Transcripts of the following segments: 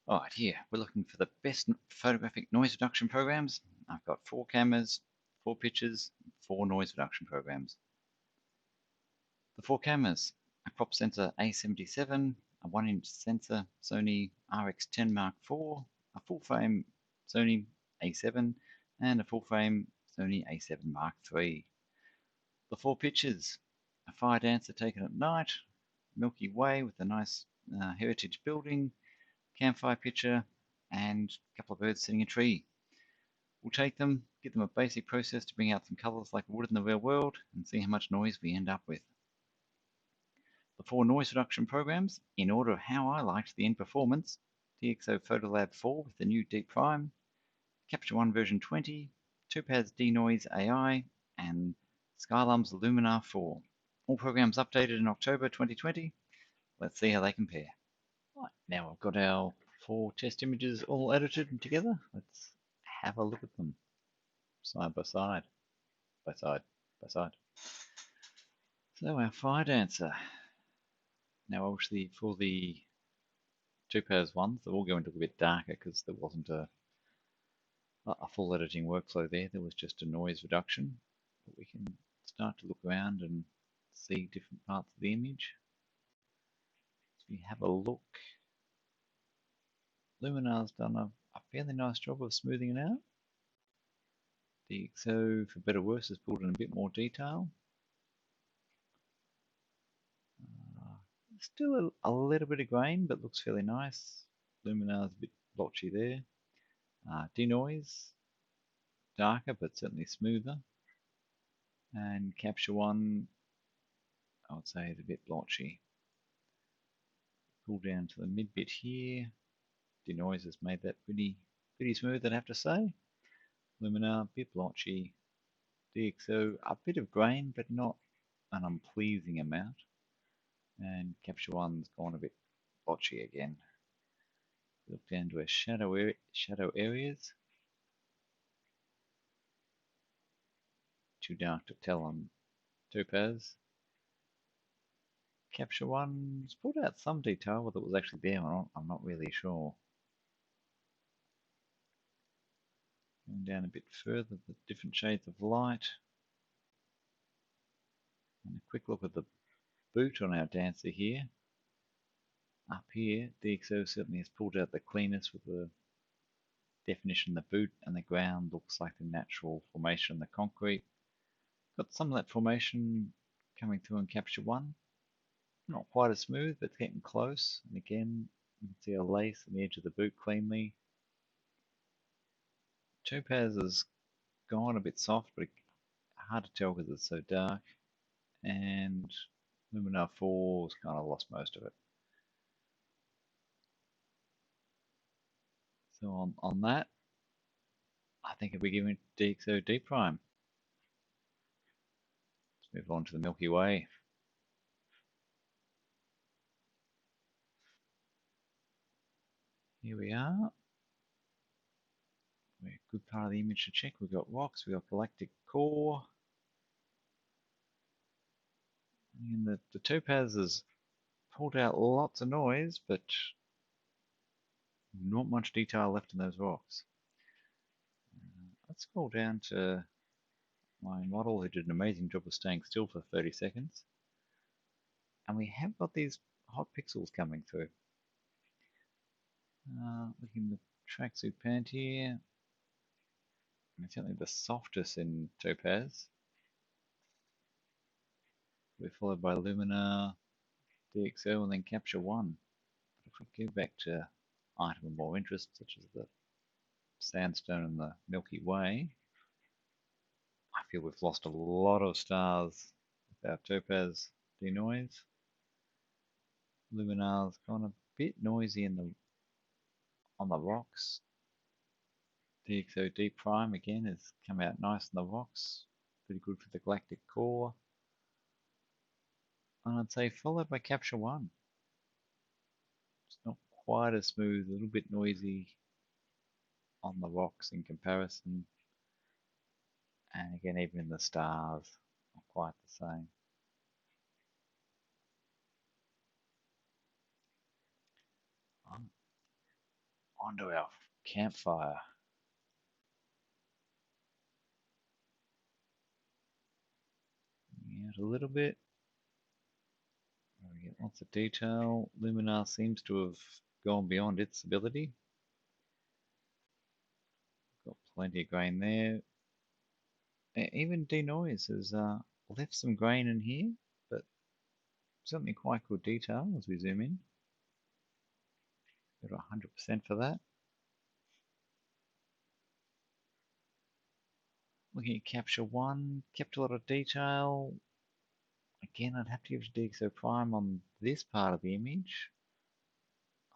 Alright, here we're looking for the best photographic noise reduction programs. I've got 4 cameras, 4 pictures, 4 noise reduction programs. The 4 cameras: a crop sensor A77, a 1-inch sensor Sony Rx10 IV, a full frame Sony A7, and a full frame Sony A7 Mark III. The 4 pictures: a fire dancer taken at night, Milky Way with a nice heritage building, campfire picture, and a couple of birds sitting in a tree. We'll take them, give them a basic process to bring out some colors like we would in the real world, and see how much noise we end up with. The 4 noise reduction programs, in order of how I liked the end performance: DxO PhotoLab 4 with the new Deep Prime, Capture One version 20, Topaz DeNoise AI, and Skylum's Luminar 4. All programs updated in October 2020. Let's see how they compare. Right, now I've got our 4 test images all edited and together. Let's have a look at them side by side, by side, by side. So our fire dancer. Now obviously for the Topaz ones, they're all going to look a bit darker because there wasn't a full editing workflow there. There was just a noise reduction. But we can start to look around and see different parts of the image. So we have a look. Luminar's done a fairly nice job of smoothing it out. DxO, for better or worse, has pulled in a bit more detail. Still a little bit of grain, but looks fairly nice. Luminar's a bit blotchy there. Denoise, darker, but certainly smoother. And Capture One, I would say, is a bit blotchy. Pull down to the mid bit here. Denoise has made that pretty smooth, I'd have to say. Luminar, a bit blotchy. DxO, a bit of grain, but not an unpleasing amount. And Capture One's gone a bit blotchy again. Look down to our shadow areas. Too dark to tell on Topaz. Capture One's pulled out some detail, whether it was actually there or not, I'm not really sure. Going down a bit further, the different shades of light. And a quick look at the boot on our dancer here. Up here, DxO certainly has pulled out the cleanest with the definition. The boot and the ground looks like the natural formation in the concrete. Got some of that formation coming through in Capture One. Not quite as smooth, but it's getting close. And again, you can see a lace on the edge of the boot cleanly. Topaz has gone a bit soft, but hard to tell because it's so dark. And Luminar 4's kind of lost most of it. So on that, I think if we give it DxO Deep Prime. Let's move on to the Milky Way. Here we are. A good part of the image to check. We've got rocks, we've got galactic core. And the Topaz has pulled out lots of noise, but not much detail left in those rocks. Let's scroll down to my model, who did an amazing job of staying still for 30 seconds. And we have got these hot pixels coming through. Looking at the tracksuit pant here. And certainly the softest in Topaz. We're followed by Luminar, DxO, and then Capture One. But if we go back to item of more interest, such as the sandstone and the Milky Way, I feel we've lost a lot of stars with our Topaz DeNoise. Luminar's gone a bit noisy on the rocks. DxO Deep Prime again has come out nice on the rocks. Pretty good for the galactic core. And I'd say followed by Capture One. It's not quite as smooth, a little bit noisy on the rocks in comparison. And again, even in the stars, not quite the same. onto our campfire. Out a little bit. We get lots of detail. Luminar seems to have gone beyond its ability. Got plenty of grain there. Even DeNoise has left some grain in here, but certainly quite good detail as we zoom in. Got 100% for that. Looking at capture one, kept a lot of detail. Again, I'd have to give DxO Prime on this part of the image.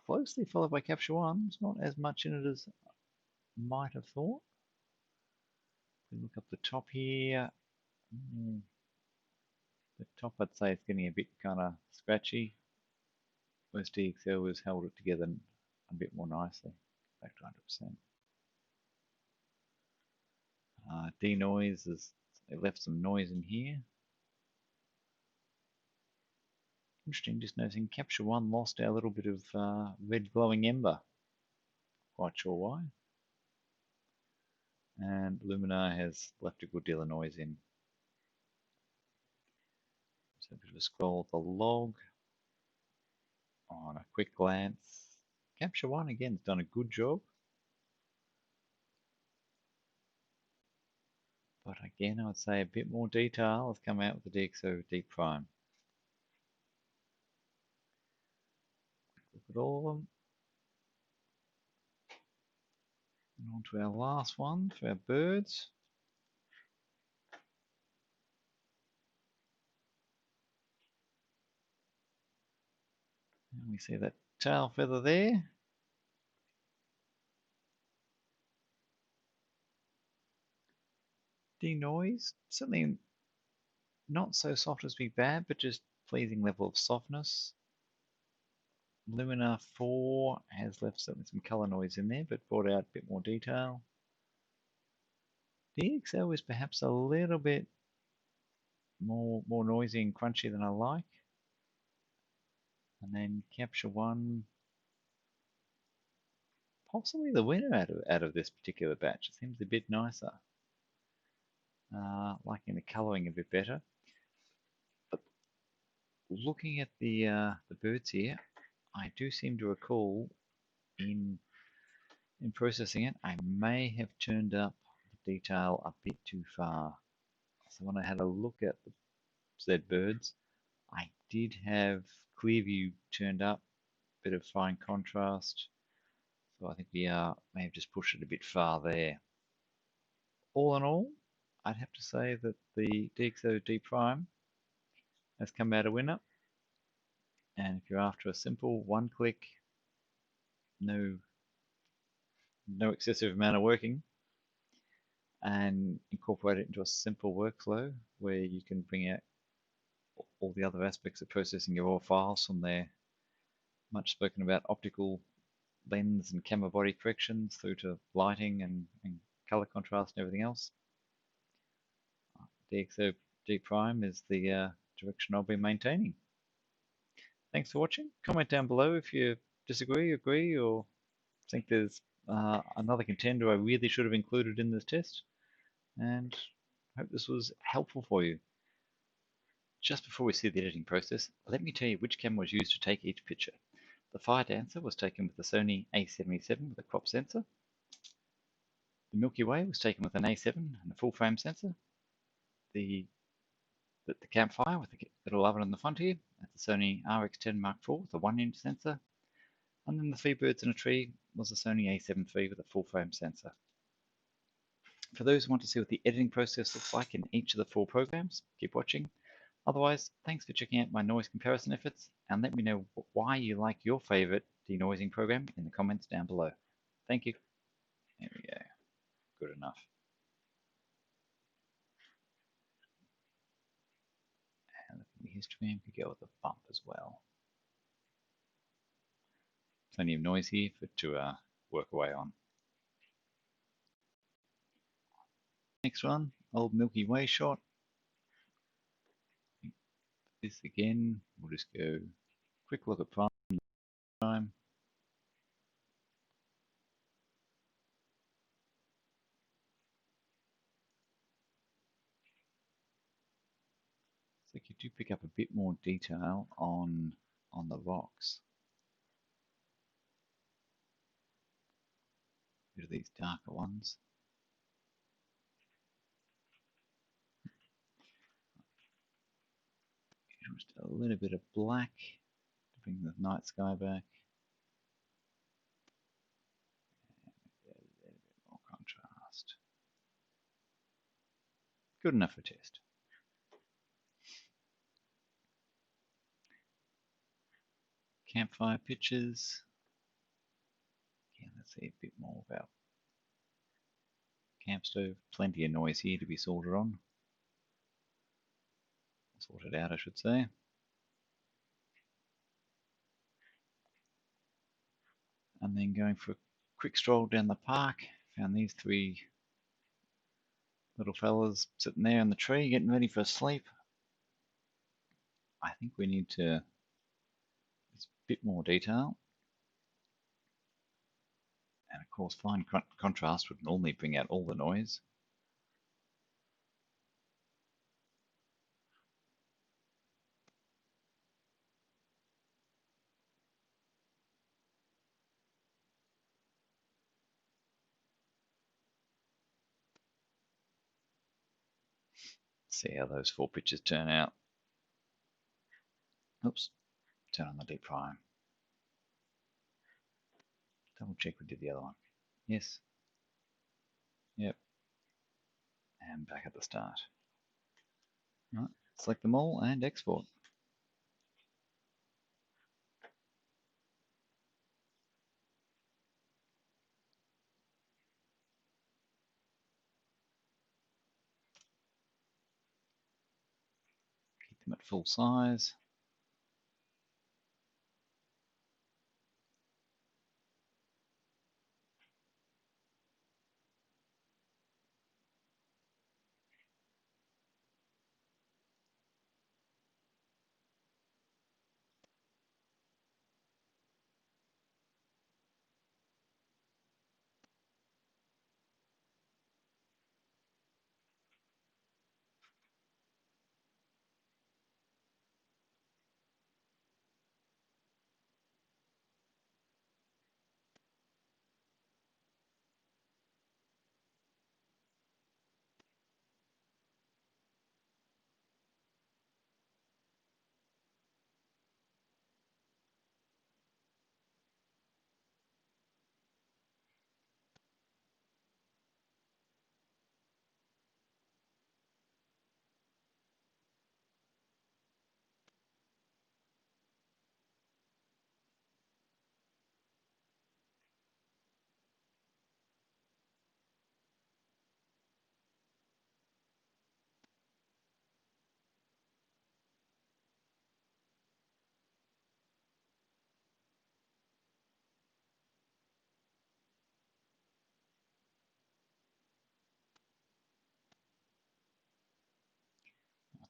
Closely followed by capture one. There's not as much in it as I might have thought. We look up the top here. The top, I'd say, is getting a bit kind of scratchy. Whereas DxO has held it together a bit more nicely. Back to 100%. DeNoise has left some noise in here. Interesting, just noticing capture one lost our little bit of red glowing ember. Quite sure why. And Luminar has left a good deal of noise in. So a bit of a scroll of the log. On a quick glance, capture one again has done a good job. But again, I would say a bit more detail has come out with the DxO Deep Prime. Look at all of them. And on to our last one for our birds. And we see that tail feather there. DeNoise, certainly not so soft as be bad, but just pleasing level of softness. Luminar 4 has left certainly some color noise in there, but brought out a bit more detail. DxO is perhaps a little bit more noisy and crunchy than I like. And then capture one, possibly the winner out of this particular batch. It seems a bit nicer. Liking the coloring a bit better. But looking at the birds here, I do seem to recall in processing it, I may have turned up the detail a bit too far. So when I had a look at the Z birds, I did have clear view turned up, bit of fine contrast. So I think we may have just pushed it a bit far there. All in all, I'd have to say that the DxO D Prime has come out a winner. And if you're after a simple one-click, no excessive amount of working, and incorporate it into a simple workflow where you can bring out all the other aspects of processing your raw files from there. Much spoken about optical lens and camera body corrections through to lighting and color contrast and everything else. DxO D Prime is the direction I'll be maintaining. Thanks for watching. Comment down below if you disagree, agree, or think there's another contender I really should have included in this test. And hope this was helpful for you. Just before we see the editing process, let me tell you which camera was used to take each picture. The Fire Dancer was taken with the Sony A77 with a crop sensor. The Milky Way was taken with an A7 and a full frame sensor. The Campfire with the little oven in the front here, that's the Sony Rx10 IV with a 1-inch sensor. And then the 3 birds in a tree was the Sony A7 III with a full frame sensor. For those who want to see what the editing process looks like in each of the 4 programs, keep watching. Otherwise, thanks for checking out my noise comparison efforts, and let me know why you like your favorite denoising program in the comments down below. Thank you. There we go. Good enough. And the histogram could go with a bump as well. Plenty of noise here to work away on. Next one, old Milky Way shot. This again, we'll just go quick look at prime time. fact, you do pick up a bit more detail on the rocks. Bit of these darker ones. Just a little bit of black to bring the night sky back. And a little bit more contrast. Good enough for a test. Campfire pictures. Again, let's see a bit more about camp stove. Plenty of noise here to be sorted on. Sorted out, I should say. And then going for a quick stroll down the park. Found these three little fellas sitting there in the tree getting ready for sleep. I think we need to a bit more detail. And of course, fine contrast would normally bring out all the noise. See how those 4 pictures turn out. Oops, turn on the deep prime. Double check we did the other one. Yes. Yep. And back at the start. Right, select them all and export. Keep them at full size.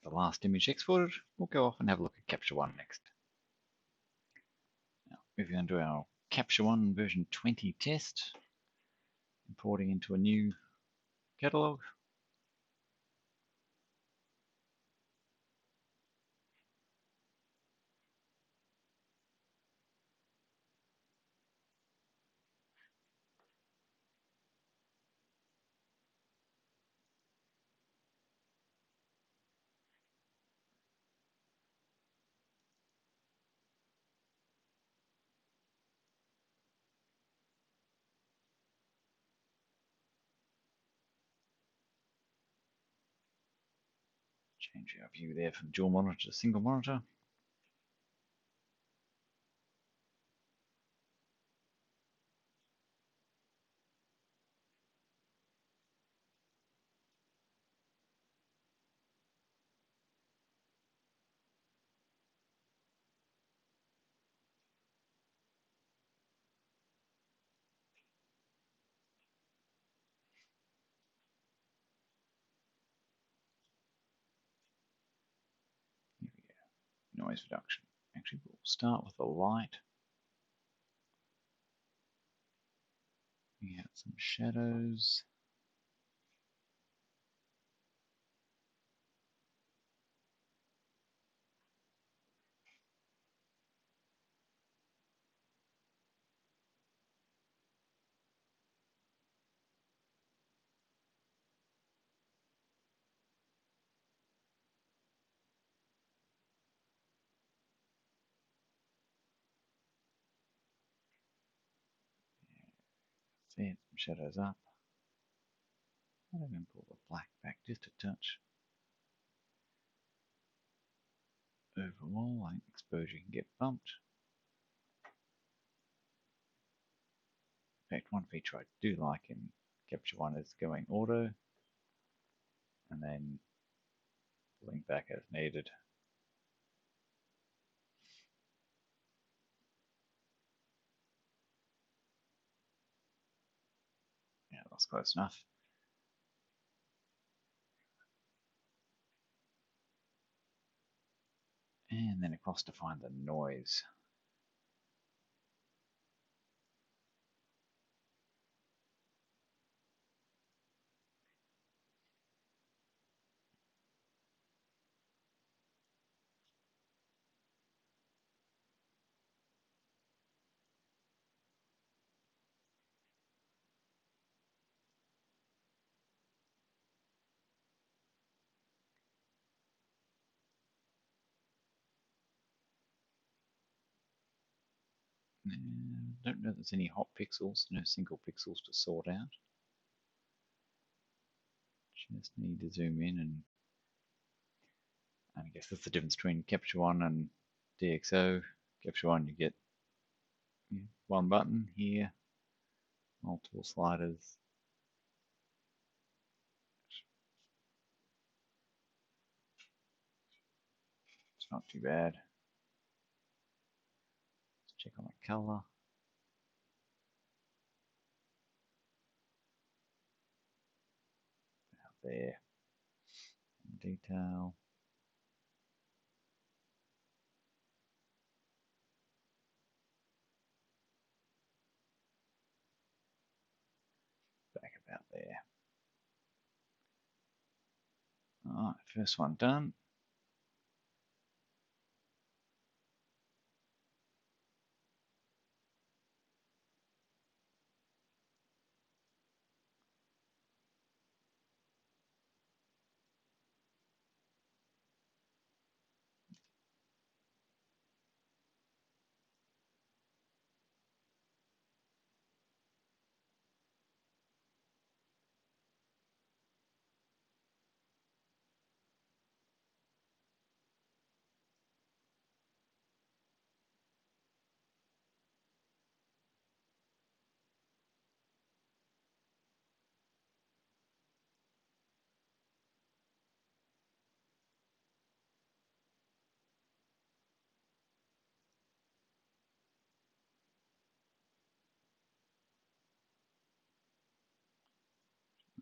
The last image exported, we'll go off and have a look at Capture One next. Now, moving on to our Capture One version 20 test, importing into a new catalog. Change our view there from dual monitor to single monitor. Here we go. Noise reduction. Actually, we'll start with the light. We have some shadows. See, some shadows up. I'll even pull the black back just a touch. Overall, I think exposure can get bumped. In fact, one feature I do like in Capture One is going auto and then pulling back as needed. Yeah, that's close enough. And then across to find the noise. And don't know if there's any hot pixels, no single pixels to sort out. Just need to zoom in, and I guess that's the difference between Capture One and DxO. Capture One, you get one button here, multiple sliders. It's not too bad. Let's check on the color. Out there. Detail. Back about there. Alright, first one done.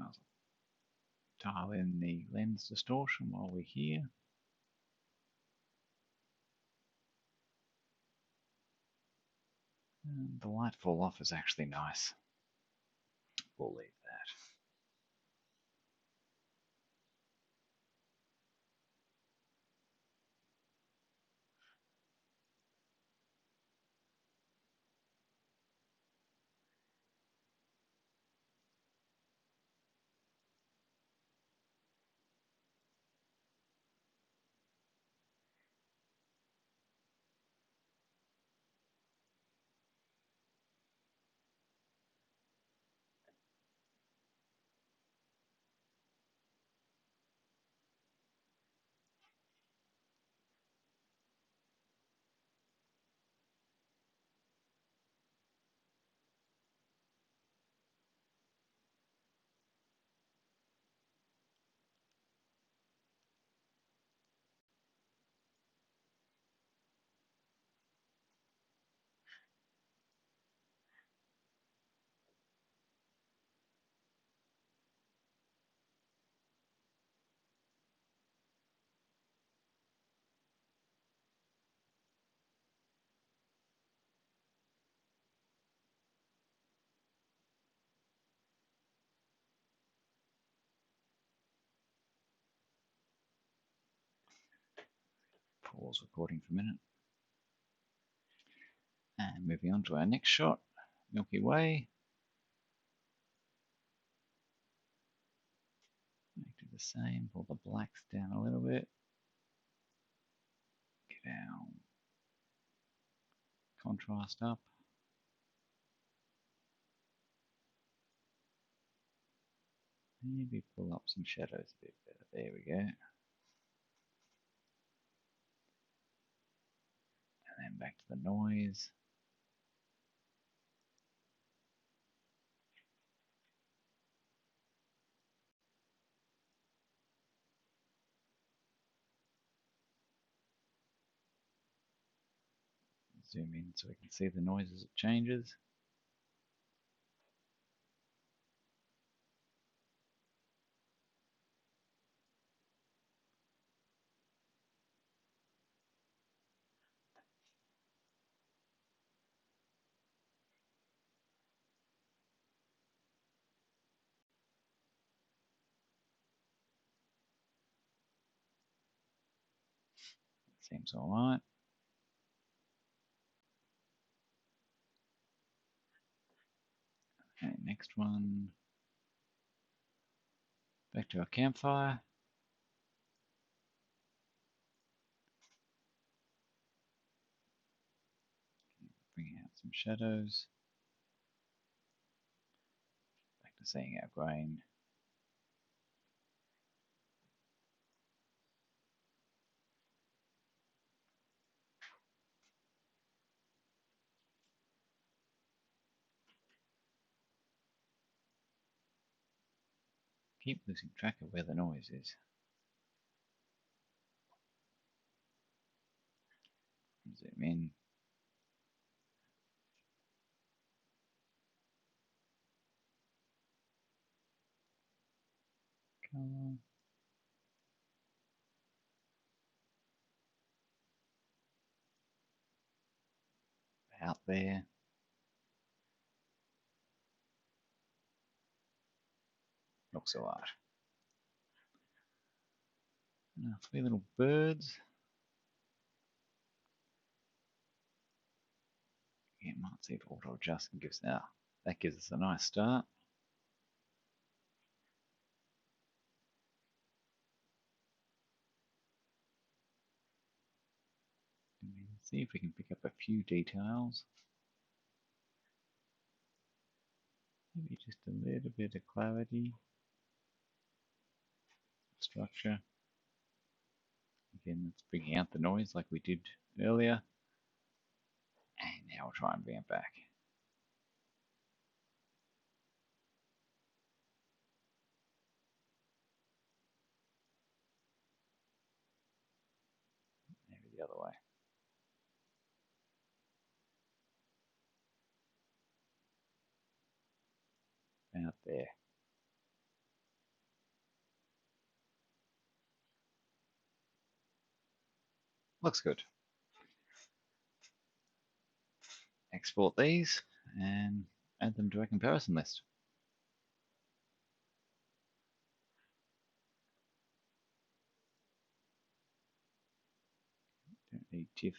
I'll dial in the lens distortion while we're here. And the light fall off is actually nice. We'll leave that. Pause recording for a minute. And moving on to our next shot, Milky Way. Do the same, pull the blacks down a little bit. Get our contrast up. Maybe pull up some shadows a bit better. There we go. And then back to the noise. Zoom in so we can see the noise as it changes. Seems alright. Okay, next one. Back to our campfire. Bringing out some shadows. Back to seeing our grain. Keep losing track of where the noise is. Zoom in. Color. Out there. Looks alright. Now 3 little birds. You might see if auto adjust and gives that gives us a nice start. And see if we can pick up a few details. Maybe just a little bit of clarity. Structure. Again, it's bringing out the noise like we did earlier. And now we'll try and bring it back. Maybe the other way. Out there. Looks good. Export these and add them to a comparison list. Don't need TIFF.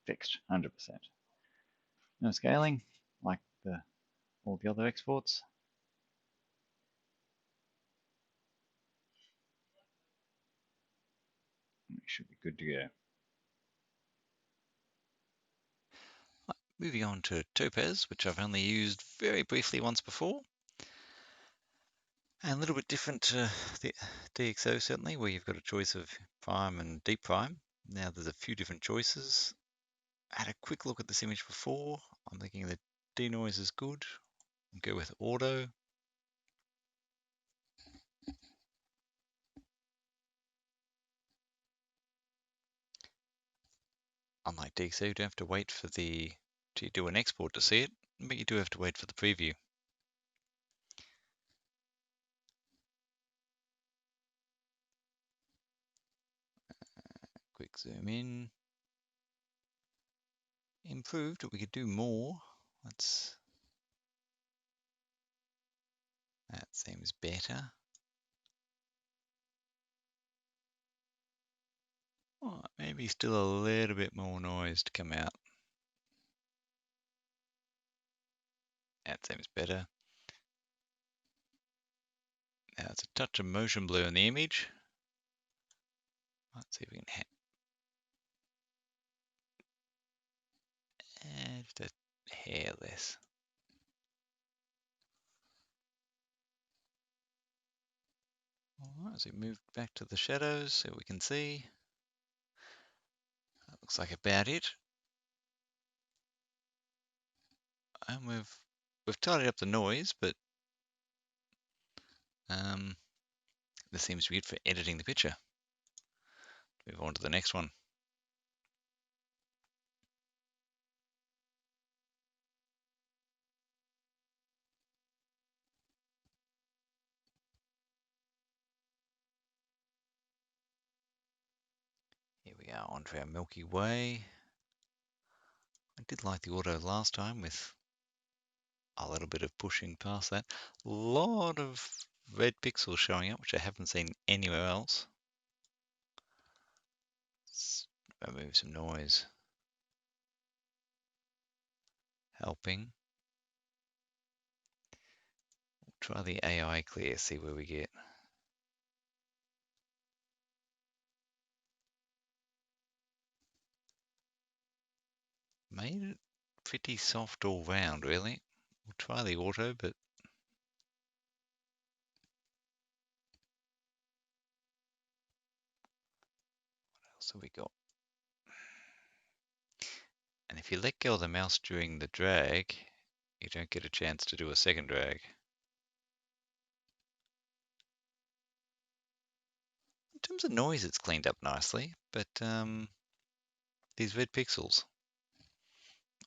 Fixed, 100%. No scaling, like all the other exports. We should be good to go. Moving on to Topaz, which I've only used very briefly once before. And a little bit different to the DxO, certainly, where you've got a choice of prime and deep prime. Now there's a few different choices. I had a quick look at this image before. I'm thinking that denoise is good. I'll go with auto. Unlike DxO, you don't have to wait for to do an export to see it, but you do have to wait for the preview. Quick zoom in. Improved, we could do more. That seems better. Oh, maybe still a little bit more noise to come out. That seems better. Now it's a touch of motion blur in the image. Let's see if we can add just a hair less. Alright, so we move back to the shadows so we can see. That looks like about it. And we've tidied up the noise, but this seems to be it for editing the picture. Move on to the next one. Here we are onto our Milky Way. I did like the auto last time with a little bit of pushing past that. A lot of red pixels showing up, which I haven't seen anywhere else. Let's remove some noise. Helping. We'll try the AI clear, see where we get. Made it pretty soft all round, really. We'll try the auto, but what else have we got? And if you let go of the mouse during the drag, you don't get a chance to do a second drag. In terms of noise, it's cleaned up nicely, but these red pixels,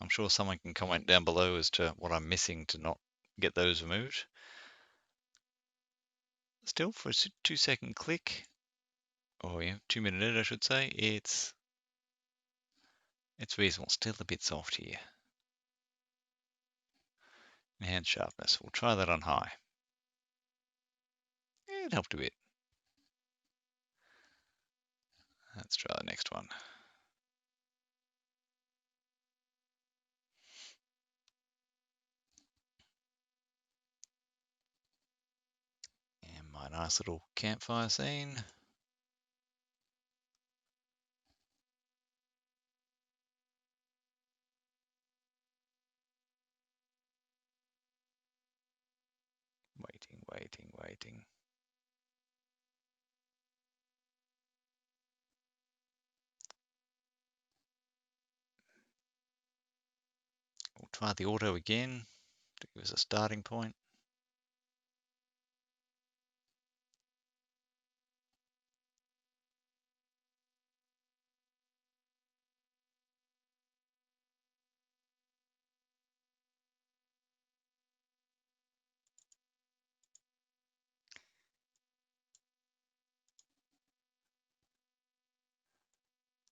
I'm sure someone can comment down below as to what I'm missing to not get those removed. Still, for a 2-second click, or 2-minute edit, I should say, it's reasonable. Still a bit soft here. Hand sharpness, we'll try that on high. It helped a bit. Let's try the next one. And my nice little campfire scene. Waiting. We'll try the auto again to give us a starting point.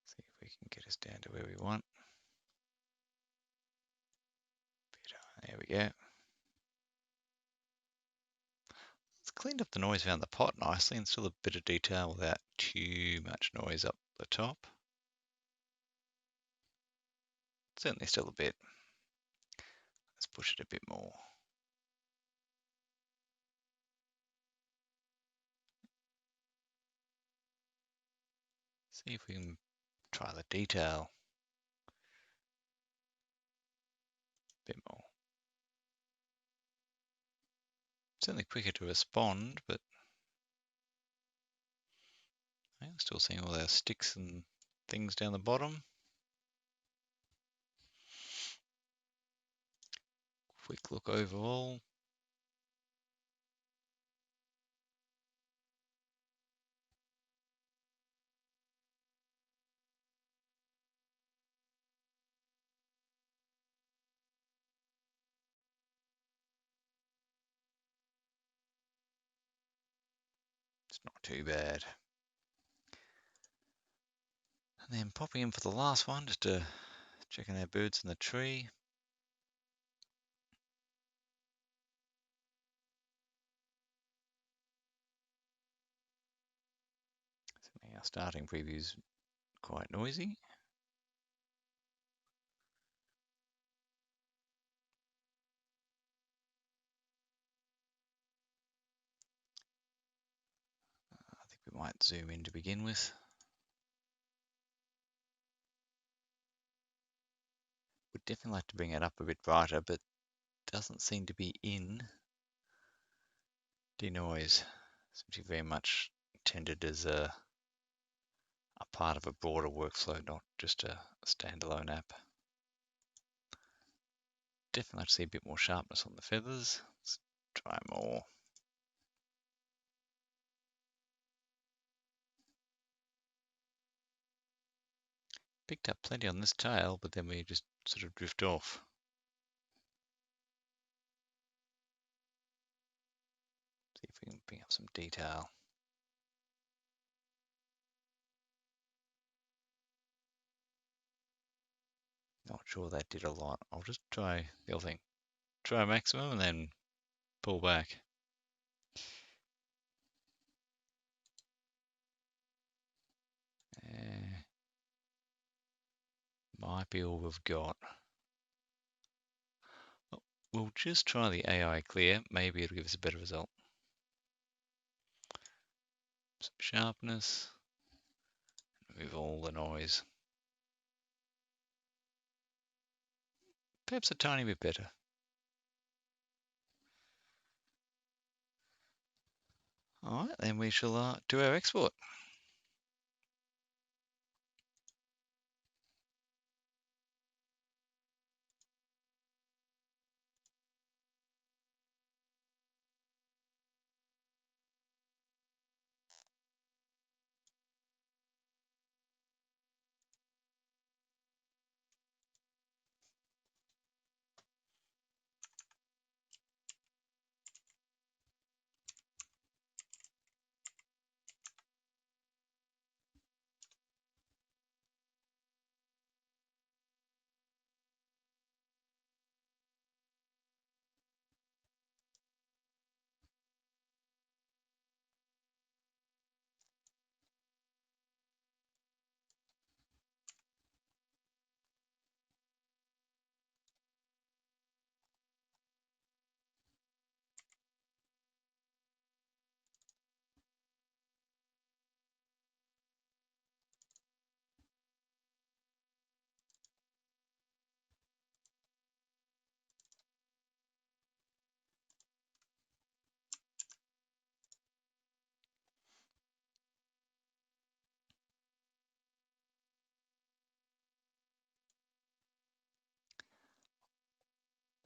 See if we can get us down to where we want. There we go. It's cleaned up the noise around the pot nicely and still a bit of detail without too much noise up the top. Certainly still a bit. Let's push it a bit more. See if we can try the detail a bit more. Certainly quicker to respond, but I'm still seeing all our sticks and things down the bottom. Quick look overall. It's not too bad. And then popping in for the last one, just checking our birds in the tree. Our starting preview is quite noisy. I think we might zoom in to begin with. Would definitely like to bring it up a bit brighter, but doesn't seem to be in DeNoise. Seems to be very much intended as a part of a broader workflow, not just a standalone app. Definitely like to see a bit more sharpness on the feathers. Let's try more. Picked up plenty on this tail, but then we just sort of drift off. See if we can bring up some detail. Not sure that did a lot. I'll just try the other thing. Try maximum and then pull back. Might be all we've got. We'll just try the AI clear. Maybe it'll give us a better result. Some sharpness. Remove all the noise. Perhaps a tiny bit better. All right, then we shall do our export.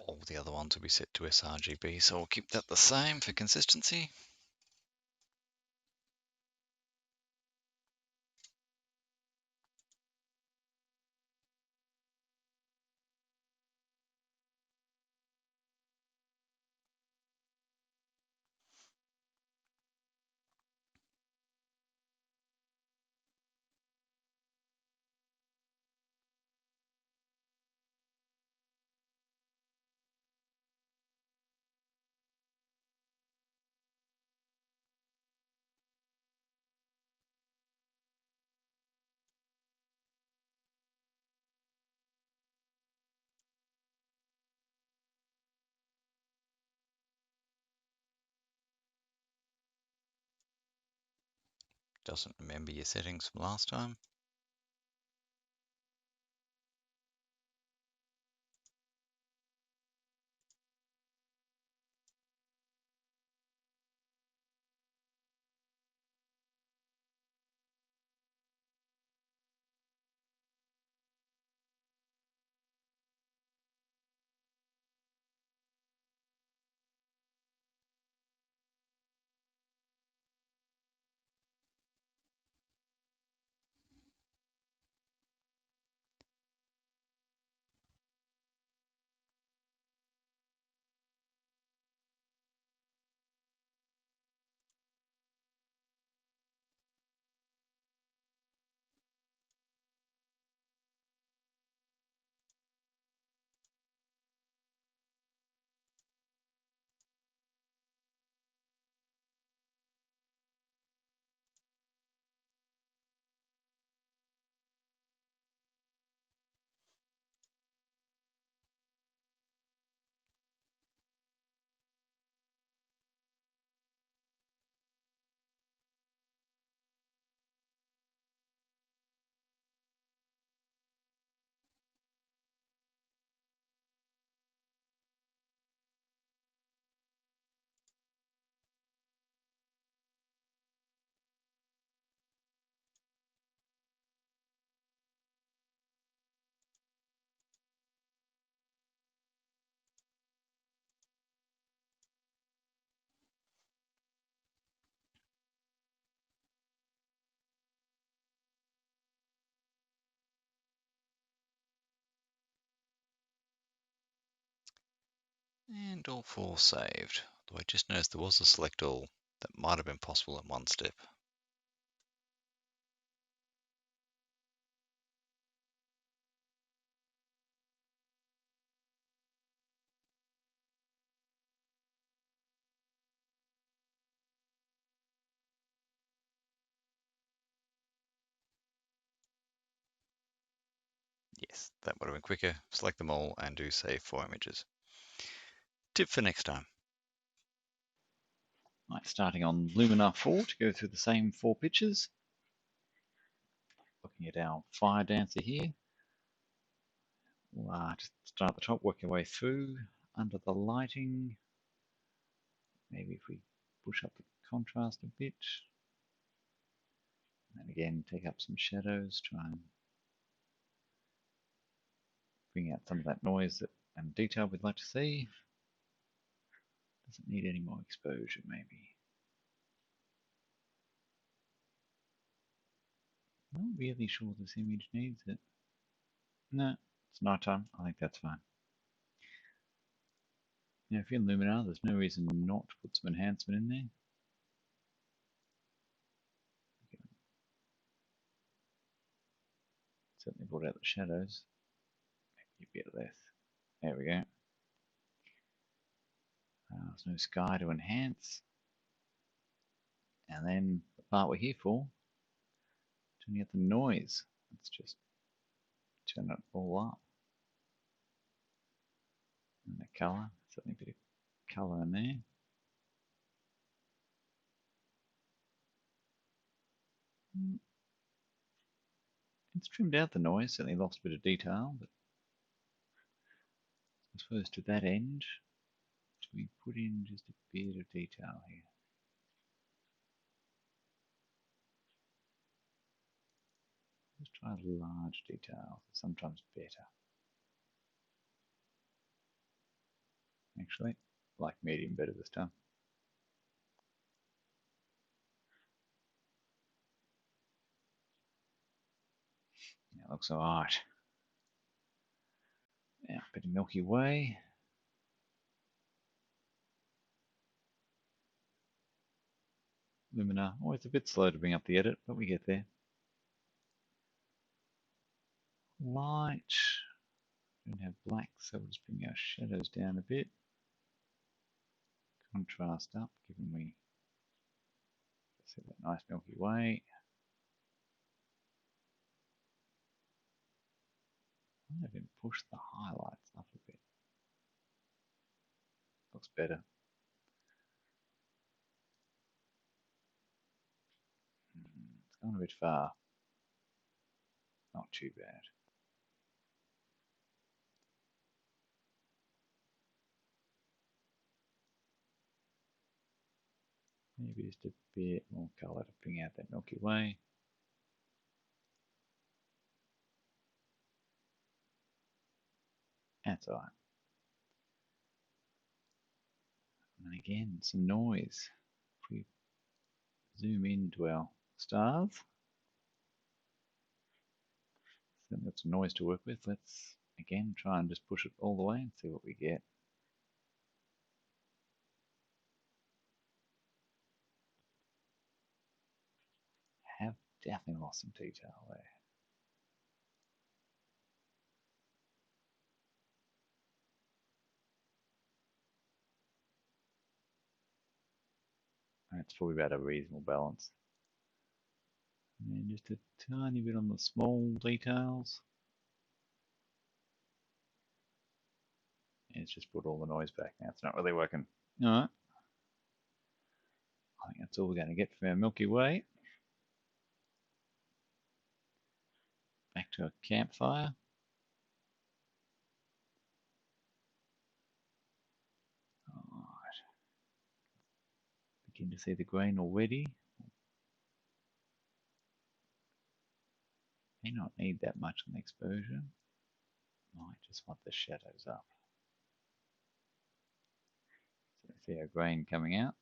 All the other ones will be set to sRGB, so we'll keep that the same for consistency. Doesn't remember your settings from last time. And all four saved. Though I just noticed there was a select all that might have been possible in one step. Yes, that would have been quicker. Select them all and do save 4 images. Tip for next time. Right, starting on Luminar 4 to go through the same 4 pictures. Looking at our fire dancer here. We'll just start at the top, work our way through. Under the lighting, maybe if we push up the contrast a bit. And again, take up some shadows, try and bring out some of that noise and detail we'd like to see. Doesn't need any more exposure, maybe. Not really sure this image needs it. No, it's nighttime. I think that's fine. Now, if you're in Luminar, there's no reason not to put some enhancement in there. Certainly brought out the shadows. Maybe a bit less. There we go. There's no sky to enhance. And then the part we're here for, turning up the noise. Let's just turn it all up. And the color, certainly a bit of color in there. It's trimmed out the noise, certainly lost a bit of detail, but I suppose to that end, we put in just a bit of detail here. Let's try large detail, sometimes better. Actually, I like medium better this time. That looks alright. Now, a bit of Milky Way. Luminar, always a bit slow to bring up the edit, but we get there. Light. Don't have black, so we'll just bring our shadows down a bit. Contrast up, given we see that nice Milky Way. I might even push the highlights up a bit. Looks better. It's gone a bit far. Not too bad. Maybe just a bit more colour to bring out that Milky Way. That's alright. And again, some noise. If we zoom into our stars, then got some noise to work with. Let's again try and just push it all the way and see what we get. Have definitely lost some detail there. That's probably about a reasonable balance. And then just a tiny bit on the small details. And it's just put all the noise back now. It's not really working. Alright. I think that's all we're going to get from our Milky Way. Back to a campfire. Alright. Begin to see the grain already. May not need that much on the exposure. Might just want the shadows up. So see our grain coming out.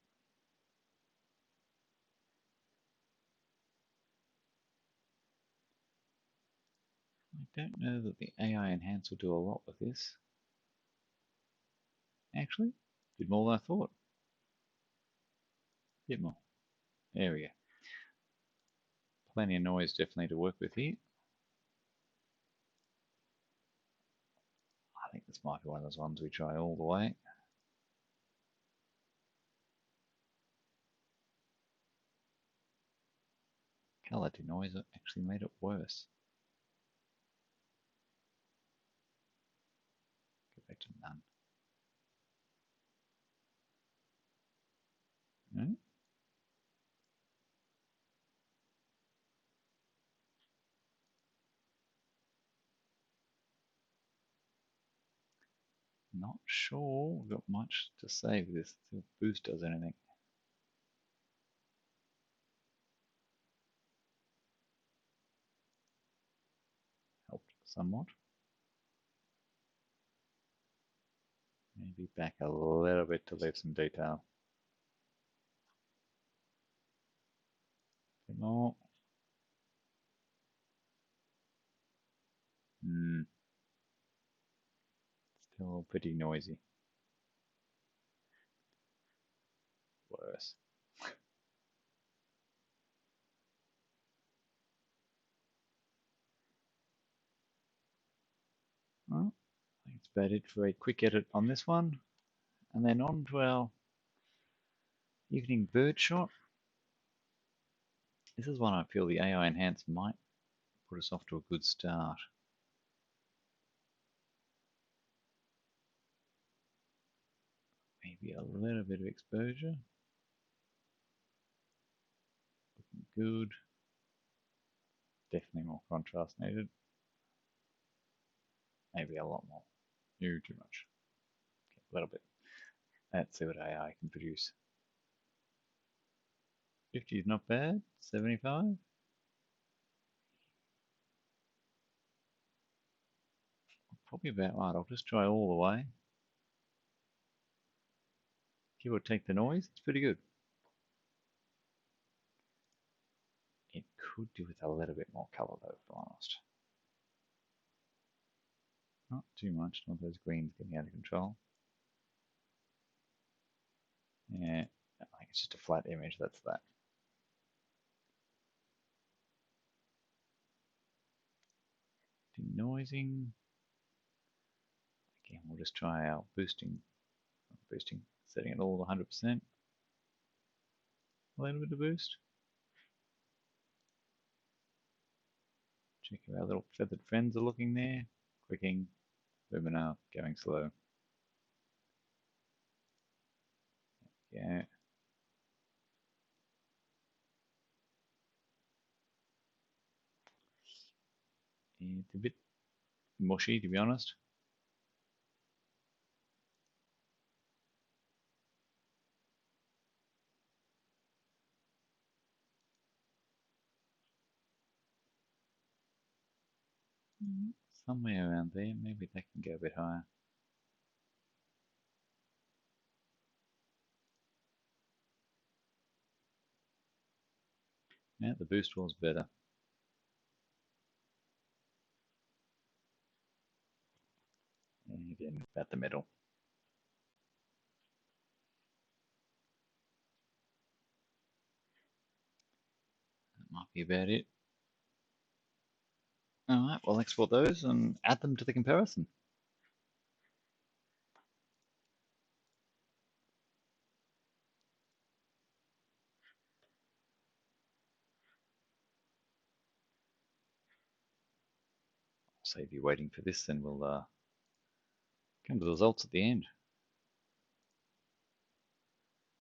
I don't know that the AI Enhance will do a lot with this. Actually, did more than I thought. Bit more. There we go. Plenty of noise definitely to work with here. I think this might be one of those ones we try all the way. Color denoise actually made it worse. Go back to none. No? Not sure we've got much to say with this. See if boost does anything. Helped somewhat. Maybe back a little bit to leave some detail. A bit more. Still pretty noisy. Worse. Well, I think it's about it for a quick edit on this one. And then on to our evening bird shot. This is one I feel the AI enhance might put us off to a good start. Maybe a little bit of exposure. Looking good. Definitely more contrast needed. Maybe a lot more. No, too much. Okay, a little bit. Let's see what AI can produce. 50 is not bad. 75. Probably about right. I'll just try all the way. Give or take the noise. It's pretty good. It could do with a little bit more color though, if I'm honest. Not too much, not those greens getting out of control. Yeah, I think it's just a flat image, that's that. Denoising. Again, we'll just try out boosting, setting it all to 100%. A little bit of boost. Check how our little feathered friends are looking there. Clicking, Luminar, going slow. Yeah. It's a bit mushy, to be honest. Somewhere around there, maybe that can go a bit higher. Yeah, the boost was better. And again, about the middle. That might be about it. Alright, we'll export those and add them to the comparison. I'll save you waiting for this, and we'll come to the results at the end.